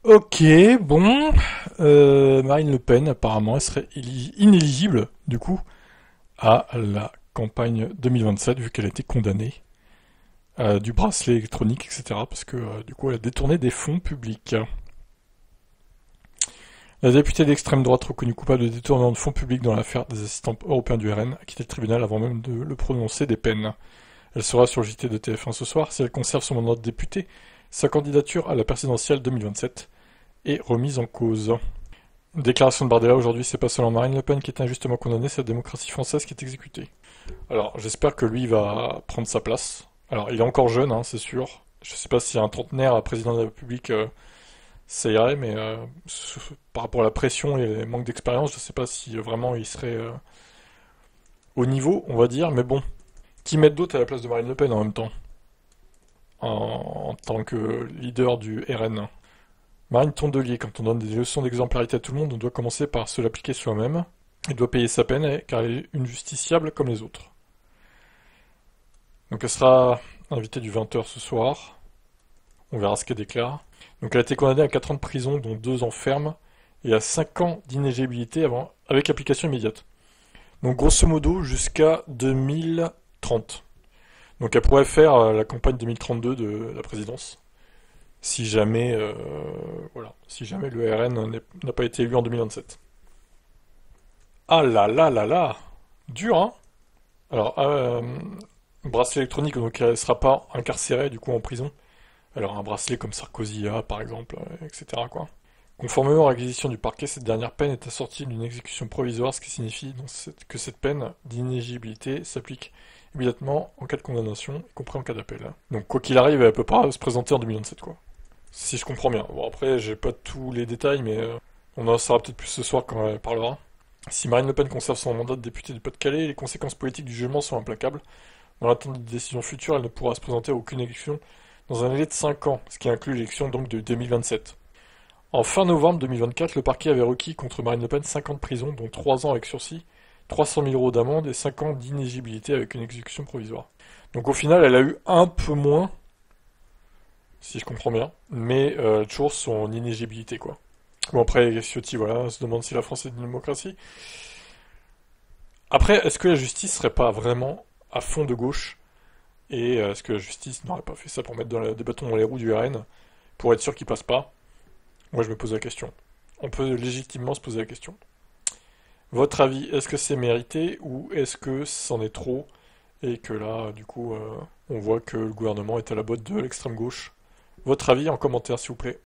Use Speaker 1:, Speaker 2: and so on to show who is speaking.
Speaker 1: Ok, bon. Marine Le Pen, apparemment, elle serait inéligible, du coup, à la campagne 2027, vu qu'elle a été condamnée à du bracelet électronique, etc., parce que, du coup, elle a détourné des fonds publics. La députée d'extrême droite reconnue coupable de détournement de fonds publics dans l'affaire des assistants européens du RN a quitté le tribunal avant même de le prononcer des peines. Elle sera sur le JT de TF1 ce soir si elle conserve son mandat de députée. Sa candidature à la présidentielle 2027 est remise en cause. Déclaration de Bardella aujourd'hui, c'est pas seulement Marine Le Pen qui est injustement condamnée, c'est la démocratie française qui est exécutée. Alors, j'espère que lui va prendre sa place. Alors, il est encore jeune, hein, c'est sûr. Je sais pas si un trentenaire à président de la République, ça irait, mais par rapport à la pression et le manque d'expérience, je sais pas si vraiment il serait au niveau, on va dire. Mais bon, qui met d'autre à la place de Marine Le Pen en même temps, en tant que leader du RN. Marine Tondelier, quand on donne des leçons d'exemplarité à tout le monde, on doit commencer par se l'appliquer soi-même. Elle doit payer sa peine, car elle est une justiciable comme les autres. Donc elle sera invitée du 20h ce soir. On verra ce qu'elle déclare. Donc elle a été condamnée à 4 ans de prison, dont 2 ans ferme, et à 5 ans d'inéligibilité avec application immédiate. Donc grosso modo jusqu'à 2030. Donc elle pourrait faire la campagne 2032 de la présidence, si jamais, si jamais le RN n'a pas été élu en 2027. Ah là là là là, dur hein. Alors, bracelet électronique, donc elle ne sera pas incarcérée du coup en prison. Alors un bracelet comme Sarkozy a par exemple, etc. quoi. Conformément à l'acquisition du parquet, cette dernière peine est assortie d'une exécution provisoire, ce qui signifie que cette peine d'inéligibilité s'applique immédiatement en cas de condamnation, y compris en cas d'appel. Donc quoi qu'il arrive, elle peut pas se présenter en 2027 quoi. Si je comprends bien. Bon après, j'ai pas tous les détails, mais on en saura peut-être plus ce soir quand elle parlera. Si Marine Le Pen conserve son mandat de députée du Pas-de-Calais, les conséquences politiques du jugement sont implacables. Dans l'attente de décision future, elle ne pourra se présenter à aucune élection dans un délai de 5 ans, ce qui inclut l'élection donc de 2027. En fin novembre 2024, le parquet avait requis contre Marine Le Pen 5 ans de prison, dont 3 ans avec sursis, 300 000 euros d'amende et 5 ans d'inéligibilité avec une exécution provisoire. Donc au final, elle a eu un peu moins, si je comprends bien, mais toujours son inéligibilité, quoi. Bon après, Ciotti, voilà, on se demande si la France est une démocratie. Après, est-ce que la justice serait pas vraiment à fond de gauche et est-ce que la justice n'aurait pas fait ça pour mettre des bâtons dans les roues du RN pour être sûr qu'il passe pas? Moi, je me pose la question. On peut légitimement se poser la question. Votre avis, est-ce que c'est mérité ou est-ce que c'en est trop et que là, du coup, on voit que le gouvernement est à la botte de l'extrême gauche? Votre avis en commentaire, s'il vous plaît.